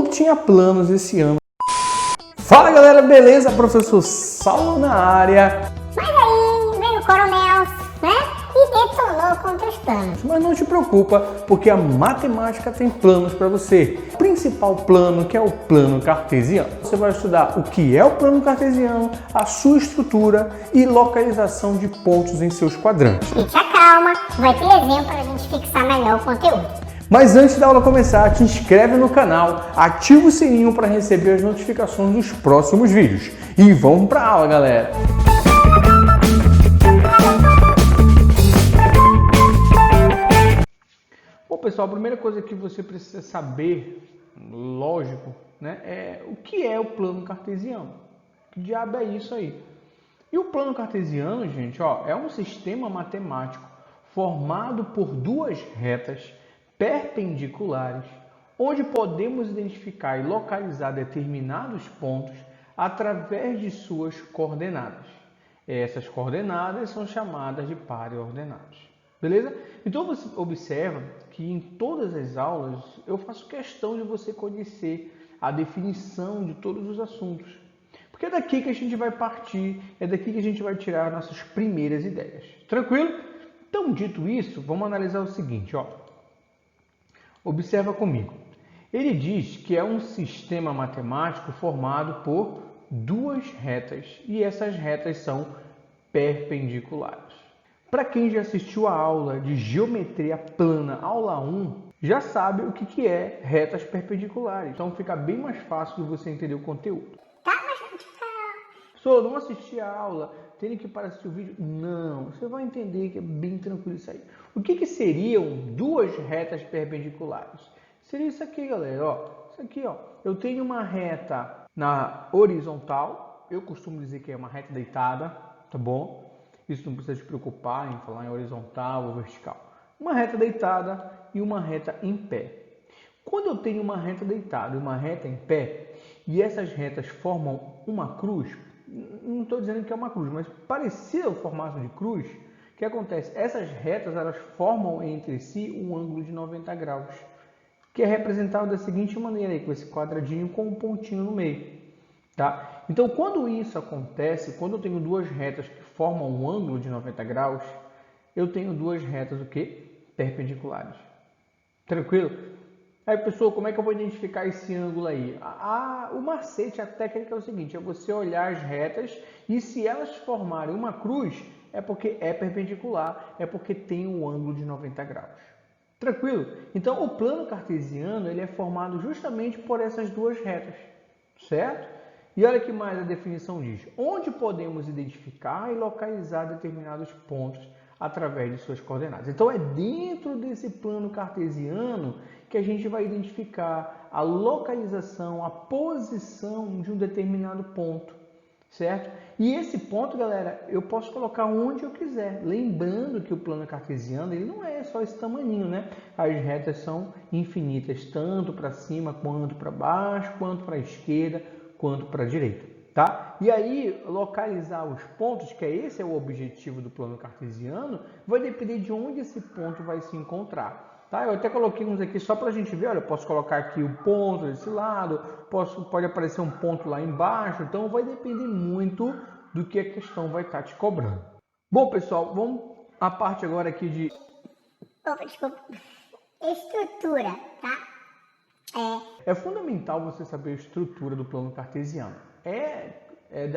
mundo tinha planos esse ano. Fala galera, beleza? Professor Saulo na área. Mas aí veio o coronel, né? E detonou contra os planos. Mas não te preocupa, porque a matemática tem planos para você. O principal plano, que é o plano cartesiano. Você vai estudar o que é o plano cartesiano, a sua estrutura e localização de pontos em seus quadrantes. E te acalma, vai ter exemplo para a gente fixar melhor o conteúdo. Mas antes da aula começar, te inscreve no canal, ativa o sininho para receber as notificações dos próximos vídeos. E vamos para a aula, galera! Bom, pessoal, a primeira coisa que você precisa saber, lógico, né, é o que é o plano cartesiano. Que diabo é isso aí? E o plano cartesiano, gente, ó, é um sistema matemático formado por duas retas perpendiculares, onde podemos identificar e localizar determinados pontos através de suas coordenadas. Essas coordenadas são chamadas de pares ordenados. Beleza? Então você observa que em todas as aulas eu faço questão de você conhecer a definição de todos os assuntos. Porque é daqui que a gente vai partir, é daqui que a gente vai tirar nossas primeiras ideias. Tranquilo? Então, dito isso, vamos analisar o seguinte, ó. Observa comigo. Ele diz que é um sistema matemático formado por duas retas e essas retas são perpendiculares. Para quem já assistiu a aula de geometria plana, aula 1, já sabe o que é retas perpendiculares. Então fica bem mais fácil de você entender o conteúdo. Tá, mas Professor, não assisti a aula, tem que ir para assistir o vídeo? Não, você vai entender que é bem tranquilo isso aí. O que seriam duas retas perpendiculares? Seria isso aqui, galera, ó. Isso aqui, ó. Eu tenho uma reta na horizontal, eu costumo dizer que é uma reta deitada, tá bom? Isso não precisa te preocupar em falar em horizontal ou vertical. Uma reta deitada e uma reta em pé. Quando eu tenho uma reta deitada e uma reta em pé, e essas retas formam uma cruz, não estou dizendo que é uma cruz, mas parecido ao formato de cruz, o que acontece? Essas retas elas formam entre si um ângulo de 90 graus, que é representado da seguinte maneira, aí, com esse quadradinho com um pontinho no meio. Tá? Então, quando isso acontece, quando eu tenho duas retas que formam um ângulo de 90 graus, eu tenho duas retas o quê? Perpendiculares. Tranquilo? Aí, pessoal, como é que eu vou identificar esse ângulo aí? O macete, a técnica é o seguinte, é você olhar as retas e se elas formarem uma cruz, é porque é perpendicular, é porque tem um ângulo de 90 graus. Tranquilo? Então, o plano cartesiano ele é formado justamente por essas duas retas, certo? E olha que mais a definição diz. Onde podemos identificar e localizar determinados pontos através de suas coordenadas. Então, é dentro desse plano cartesiano que a gente vai identificar a localização, a posição de um determinado ponto, certo? E esse ponto, galera, eu posso colocar onde eu quiser. Lembrando que o plano cartesiano ele não é só esse tamaninho, né? As retas são infinitas, tanto para cima quanto para baixo, quanto para a esquerda, quanto para a direita, tá? E aí, localizar os pontos, que esse é o objetivo do plano cartesiano, vai depender de onde esse ponto vai se encontrar, tá? Eu até coloquei uns aqui só para a gente ver, olha, eu posso colocar aqui o ponto desse lado, pode aparecer um ponto lá embaixo, então vai depender muito do que a questão vai estar te cobrando. Bom, pessoal, vamos à parte agora aqui de... Opa, desculpa. Estrutura, tá? É fundamental você saber a estrutura do plano cartesiano. É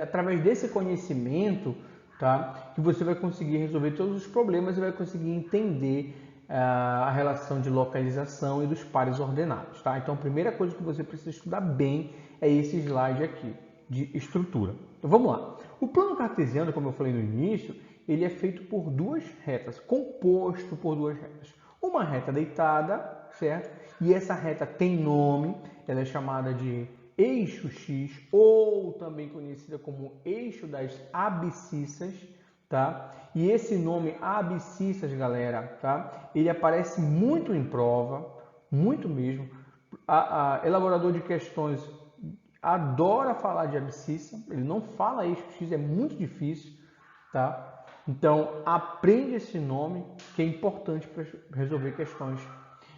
através desse conhecimento, tá, que você vai conseguir resolver todos os problemas e vai conseguir entender a relação de localização e dos pares ordenados. Tá? Então, a primeira coisa que você precisa estudar bem é esse slide aqui, de estrutura. Então, vamos lá. O plano cartesiano, como eu falei no início, ele é feito por duas retas, composto por duas retas. Uma reta deitada, certo? E essa reta tem nome, ela é chamada de eixo X, ou também conhecida como eixo das abscissas, tá? E esse nome abscissas, galera, tá? Ele aparece muito em prova, muito mesmo. A elaborador de questões adora falar de abscissa, ele não fala eixo X, é muito difícil, tá? Então, aprende esse nome, que é importante para resolver questões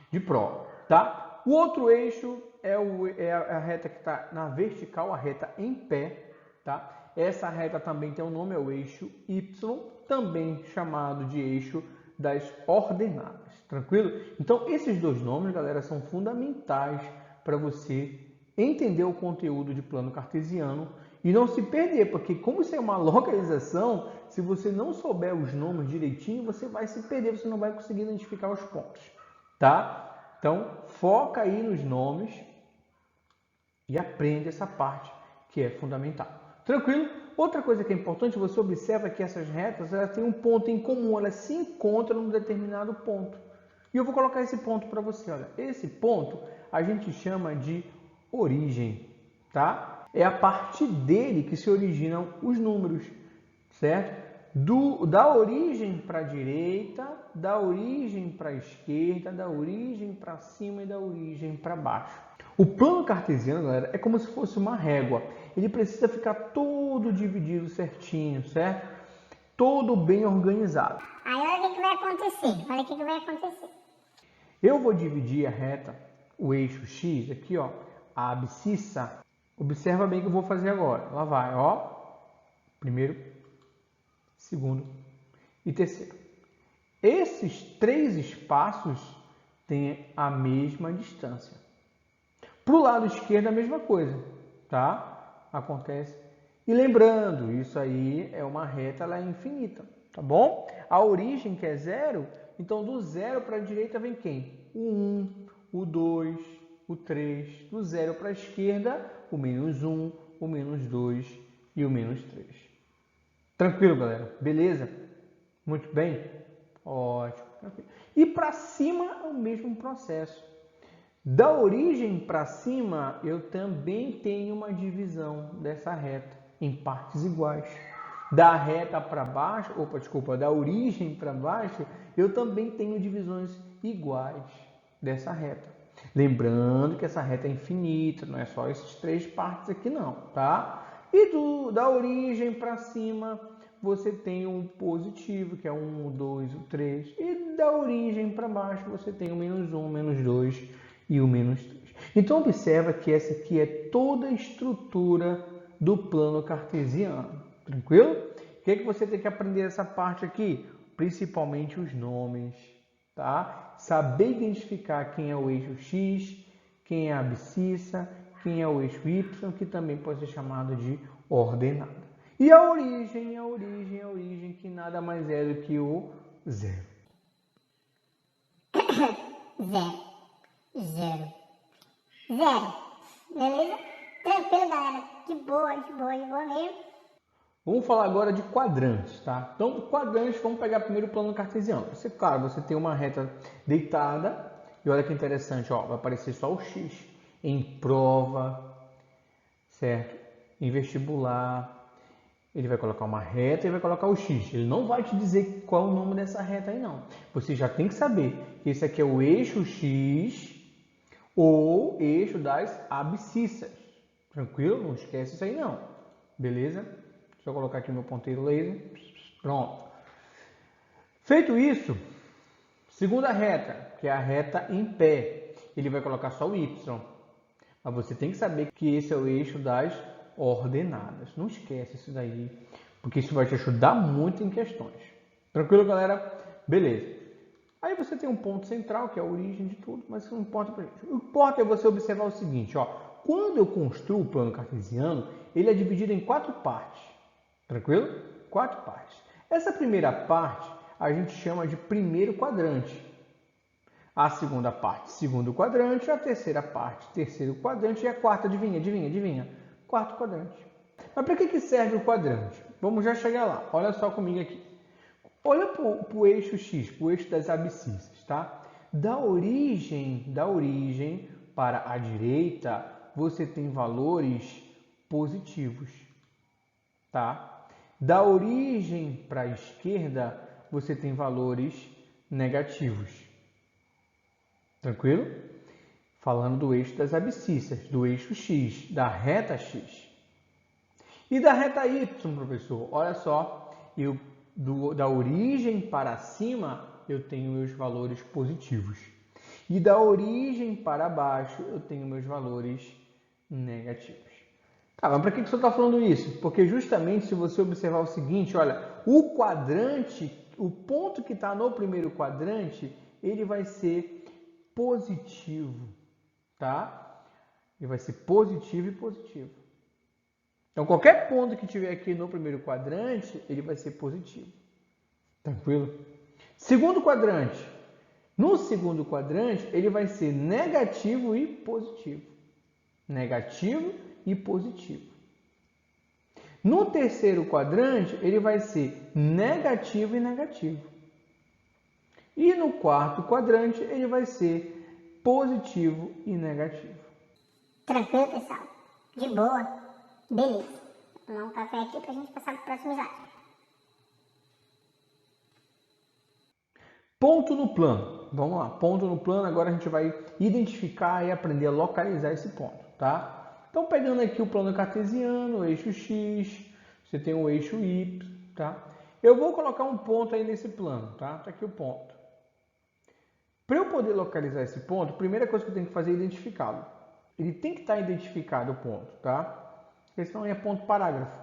de prova, tá? O outro eixo é a reta que está na vertical, a reta em pé, tá? Essa reta também tem um nome, é o eixo Y, também chamado de eixo das ordenadas, tranquilo? Então, esses dois nomes, galera, são fundamentais para você entender o conteúdo de plano cartesiano e não se perder, porque como isso é uma localização, se você não souber os nomes direitinho, você vai se perder, você não vai conseguir identificar os pontos, tá? Então, foca aí nos nomes e aprende essa parte que é fundamental. Tranquilo? Outra coisa que é importante, você observa que essas retas elas têm um ponto em comum, elas se encontram num determinado ponto. E eu vou colocar esse ponto para você. Olha, esse ponto a gente chama de origem, tá? É a partir dele que se originam os números, certo? Da origem para a direita, da origem para a esquerda, da origem para cima e da origem para baixo. O plano cartesiano, galera, é como se fosse uma régua. Ele precisa ficar todo dividido certinho, certo? Todo bem organizado. Aí olha o que vai acontecer. Olha o que vai acontecer. Eu vou dividir a reta, o eixo X aqui, ó, a abscissa. Observa bem o que eu vou fazer agora. Lá vai, ó. Primeiro, segundo e terceiro. Esses três espaços têm a mesma distância. Para o lado esquerdo a mesma coisa, tá? Acontece. E lembrando, isso aí é uma reta, ela é infinita, tá bom? A origem que é zero, então do zero para a direita vem quem? O 1, o 2, o 3. Do zero para a esquerda, o menos 1, o menos 2 e o menos 3. Tranquilo, galera? Beleza? Muito bem? Ótimo. E para cima é o mesmo processo. Da origem para cima, eu também tenho uma divisão dessa reta em partes iguais. Da reta para baixo, da origem para baixo, eu também tenho divisões iguais dessa reta. Lembrando que essa reta é infinita, não é só essas três partes aqui não, tá? E da origem para cima, você tem um positivo, que é o 1, o 2, o 3. E da origem para baixo, você tem o menos 1, menos 2 e o menos 3. Então, observa que essa aqui é toda a estrutura do plano cartesiano. Tranquilo? O que você tem que aprender essa parte aqui? Principalmente os nomes, tá? Saber identificar quem é o eixo X, quem é a abscissa, quem é o eixo Y, que também pode ser chamado de ordenada. E a origem, que nada mais é do que o zero. Zero. Beleza? Tranquilo, galera. De boa mesmo. Vamos falar agora de quadrantes, tá? Então, quadrantes, vamos pegar primeiro o plano cartesiano. Claro, você tem uma reta deitada e olha que interessante, ó, vai aparecer só o X em prova, certo? Em vestibular, ele vai colocar uma reta e vai colocar o X. Ele não vai te dizer qual é o nome dessa reta aí, não. Você já tem que saber que esse aqui é o eixo X ou eixo das abscissas. Tranquilo? Não esquece isso aí, não. Beleza? Deixa eu colocar aqui meu ponteiro laser. Pronto. Feito isso, segunda reta, que é a reta em pé. Ele vai colocar só o Y. Mas você tem que saber que esse é o eixo das ordenadas. Não esquece isso daí, porque isso vai te ajudar muito em questões. Tranquilo, galera? Beleza. Aí você tem um ponto central, que é a origem de tudo, mas isso não importa pra gente. O que importa é você observar o seguinte, ó. Quando eu construo o plano cartesiano, ele é dividido em 4 partes. Tranquilo? 4 partes. Essa primeira parte a gente chama de primeiro quadrante. A segunda parte, segundo quadrante. A terceira parte, terceiro quadrante. E a quarta, adivinha? Quarto quadrante. Mas para que serve o quadrante? Vamos já chegar lá. Olha só comigo aqui. Olha para o eixo X, para o eixo das abscissas, tá? Da origem para a direita, você tem valores positivos, tá? Da origem para a esquerda, você tem valores negativos. Tranquilo? Falando do eixo das abscissas, do eixo X, da reta X. E da reta Y, professor, olha só, da origem para cima, eu tenho os valores positivos. E da origem para baixo eu tenho meus valores negativos. Tá, mas para que o senhor está falando isso? Porque justamente se você observar o seguinte, olha, o quadrante, o ponto que está no primeiro quadrante, ele vai ser positivo, tá? Ele vai ser positivo e positivo. Então, qualquer ponto que tiver aqui no primeiro quadrante, ele vai ser positivo. Tranquilo? Segundo quadrante. No segundo quadrante, ele vai ser negativo e positivo. Negativo e positivo. No terceiro quadrante, ele vai ser negativo e negativo. E no quarto quadrante, ele vai ser positivo e negativo. Tranquilo, pessoal? De boa? Beleza. Vou tomar um café aqui pra gente passar pro próximo slide. Ponto no plano. Vamos lá, ponto no plano. Agora a gente vai identificar e aprender a localizar esse ponto, tá? Então, pegando aqui o plano cartesiano, o eixo X, você tem o eixo Y, tá? Eu vou colocar um ponto aí nesse plano, tá? Tá aqui o ponto. Para eu poder localizar esse ponto, a primeira coisa que eu tenho que fazer é identificá-lo. Ele tem que estar identificado o ponto, tá? Porque senão é ponto parágrafo.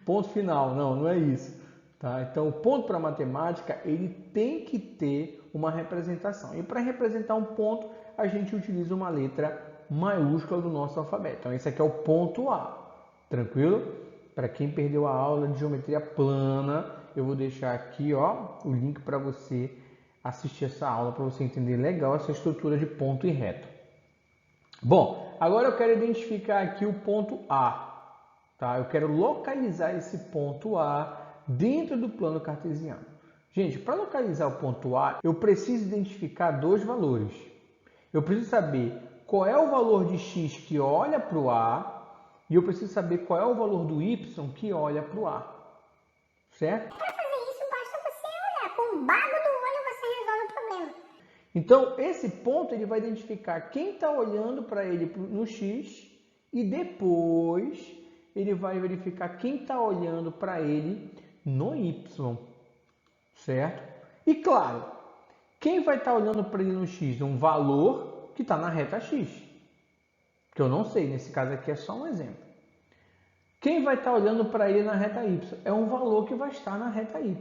Ponto final, não é isso. Tá? Então, o ponto para matemática, ele tem que ter uma representação. E para representar um ponto, a gente utiliza uma letra maiúscula do nosso alfabeto. Então, esse aqui é o ponto A. Tranquilo? Para quem perdeu a aula de geometria plana, eu vou deixar aqui, ó, o link para você assistir essa aula, para você entender legal essa estrutura de ponto e reto. Bom, agora eu quero identificar aqui o ponto A. Tá? Eu quero localizar esse ponto A dentro do plano cartesiano. Gente, para localizar o ponto A, eu preciso identificar dois valores. Eu preciso saber qual é o valor de x que olha para o A e eu preciso saber qual é o valor do y que olha para o A. Certo? Para fazer isso, basta você olhar. Com o bago do olho você resolve o problema. Então, esse ponto ele vai identificar quem está olhando para ele no x e depois ele vai verificar quem está olhando para ele no y, certo? E claro, quem vai estar olhando para ele no x? Um valor que está na reta x, que eu não sei, nesse caso aqui é só um exemplo. Quem vai estar olhando para ele na reta y? É um valor que vai estar na reta y.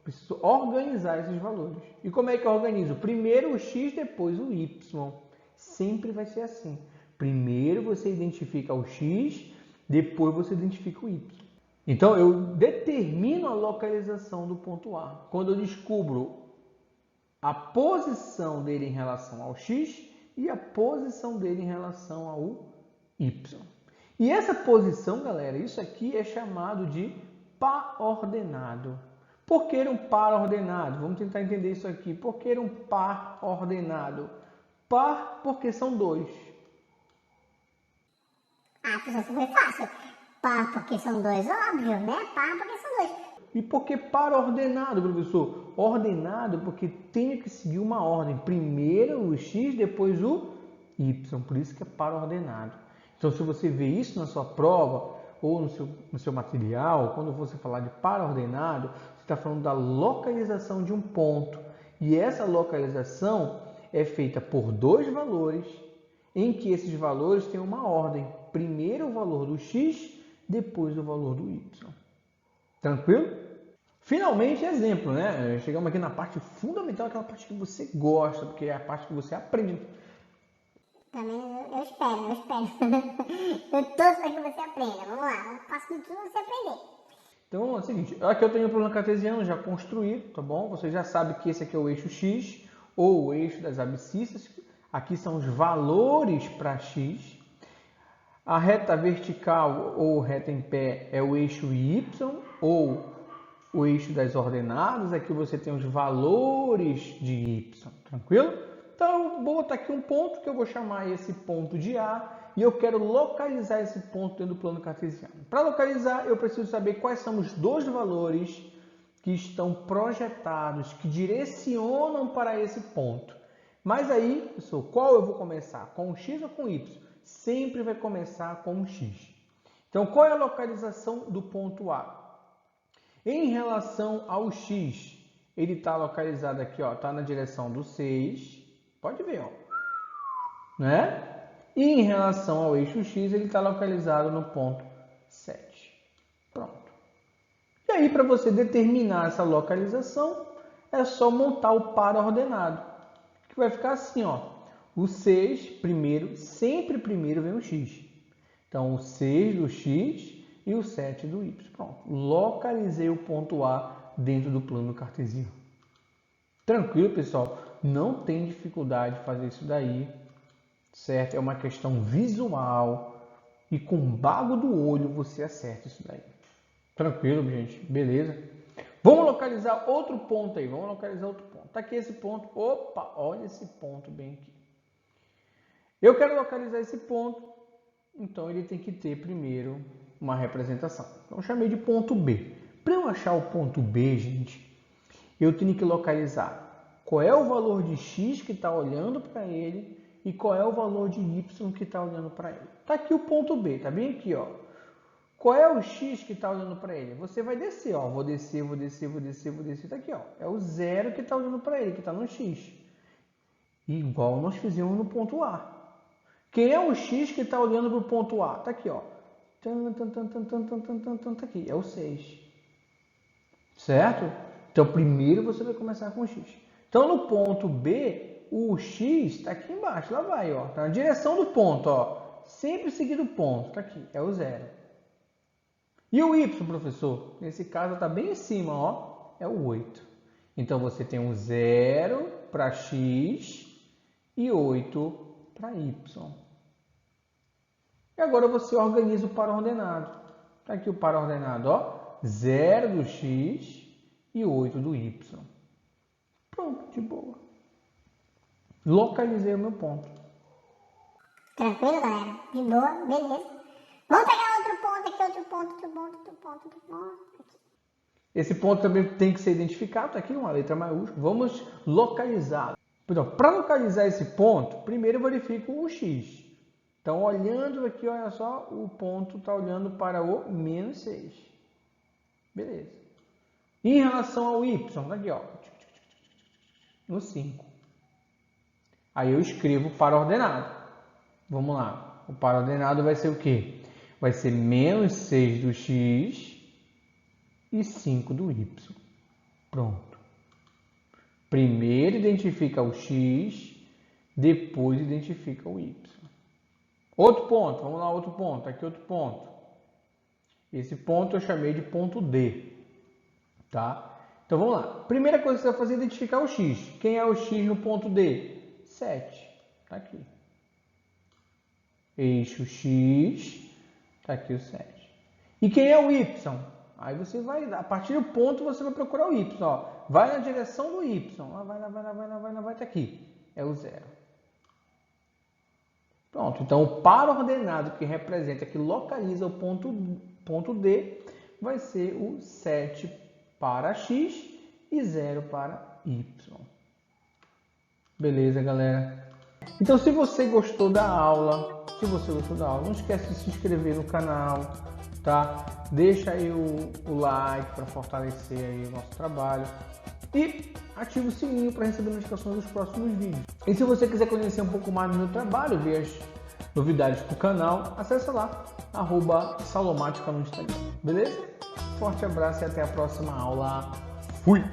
Preciso organizar esses valores. E como é que eu organizo? Primeiro o x, depois o y. Sempre vai ser assim. Primeiro você identifica o x, depois você identifica o y. Então, eu determino a localização do ponto A quando eu descubro a posição dele em relação ao x e a posição dele em relação ao y. E essa posição, galera, isso aqui é chamado de par ordenado. Por que um par ordenado? Vamos tentar entender isso aqui. Por que um par ordenado? Par porque são dois. Ah, professor, foi fácil. Par porque são dois, óbvio, né? Par porque são dois. E por que par ordenado, professor? Ordenado porque tem que seguir uma ordem. Primeiro o x, depois o y. Por isso que é par ordenado. Então, se você vê isso na sua prova ou no seu material, quando você falar de par ordenado, você está falando da localização de um ponto. E essa localização é feita por dois valores, em que esses valores têm uma ordem. Primeiro o valor do x, depois o valor do y. Tranquilo? Finalmente, exemplo, né? Chegamos aqui na parte fundamental, aquela parte que você gosta, porque é a parte que você aprende. Também eu espero. Eu torço para que você aprenda. Vamos lá, eu faço de tudo você aprender. Então, é o seguinte, aqui eu tenho o plano cartesiano já construído, tá bom? Você já sabe que esse aqui é o eixo x, ou o eixo das abscissas. Aqui são os valores para x. A reta vertical ou reta em pé é o eixo y, ou o eixo das ordenadas. Aqui você tem os valores de y, tranquilo? Então, eu vou botar aqui um ponto que eu vou chamar esse ponto de A e eu quero localizar esse ponto dentro do plano cartesiano. Para localizar, eu preciso saber quais são os dois valores que estão projetados, que direcionam para esse ponto. Mas aí, pessoal, qual eu vou começar? Com o x ou com o y? Sempre vai começar com o x. Então, qual é a localização do ponto A? Em relação ao x, ele está localizado aqui, está na direção do 6. Pode ver, ó. Né? E em relação ao eixo X, ele está localizado no ponto 7. Pronto. E aí, para você determinar essa localização, é só montar o par ordenado, que vai ficar assim, ó. O 6 primeiro, sempre primeiro vem o X. Então, o 6 do X e o 7 do Y. Pronto. Localizei o ponto A dentro do plano cartesiano. Tranquilo, pessoal? Não tem dificuldade de fazer isso daí, certo? É uma questão visual e com bago do olho você acerta isso daí. Tranquilo, gente? Beleza? Vamos localizar outro ponto aí. Vamos localizar outro ponto. Tá aqui esse ponto. Opa, olha esse ponto bem aqui. Eu quero localizar esse ponto, então ele tem que ter primeiro uma representação. Então eu chamei de ponto B. Para eu achar o ponto B, gente, eu tenho que localizar qual é o valor de X que está olhando para ele e qual é o valor de Y que está olhando para ele. Está aqui o ponto B, está bem aqui, ó. Qual é o X que está olhando para ele? Você vai descer, ó. Vou descer, vou descer, vou descer, vou descer. Está aqui, ó. É o 0 que está olhando para ele, que está no X. Igual nós fizemos no ponto A. Quem é o X que está olhando para o ponto A? Está aqui, ó. Tá aqui. É o 6. Certo? Então, primeiro você vai começar com o X. Então, no ponto B, o X está aqui embaixo. Lá vai, ó. Está na direção do ponto, ó. Sempre seguido do ponto. Está aqui. É o 0. E o Y, professor? Nesse caso, está bem em cima, ó. É o 8. Então, você tem um 0 para X e 8 para Y. E agora você organiza o par ordenado. Está aqui o par ordenado, ó. 0 do X e 8 do Y. Pronto, de boa. Localizei o meu ponto. Tranquilo, galera? De boa, beleza. Vamos pegar outro ponto aqui, outro ponto. Aqui. Esse ponto também tem que ser identificado. Está aqui uma letra maiúscula. Vamos localizá-lo. Então, para localizar esse ponto, primeiro eu verifico o X. Então, olhando aqui, olha só, o ponto está olhando para o menos 6. Beleza. Em relação ao Y, tá aqui, ó, no 5. Aí eu escrevo o par ordenado. Vamos lá. O par ordenado vai ser o quê? Vai ser menos 6 do X e 5 do Y. Pronto. Primeiro identifica o X, depois identifica o Y. Outro ponto, vamos lá, outro ponto. Aqui outro ponto. Esse ponto eu chamei de ponto D. Tá? Então vamos lá. Primeira coisa que você vai fazer é identificar o X. Quem é o X no ponto D? 7. Está aqui. Eixo X. Está aqui o 7. E quem é o Y? Aí você vai, a partir do ponto você vai procurar o Y. Ó. Vai na direção do Y. Vai, tá aqui. É o 0. Pronto. Então o par ordenado que representa, que localiza o ponto D, vai ser o 7 para X e 0 para Y. Beleza, galera? Então, se você gostou da aula, não esquece de se inscrever no canal, tá? Deixa aí o like para fortalecer aí o nosso trabalho e ativa o sininho para receber notificações dos próximos vídeos. E se você quiser conhecer um pouco mais do meu trabalho, ver as novidades do canal, acessa lá, @salomática no Instagram. Beleza? Forte abraço e até a próxima aula. Fui!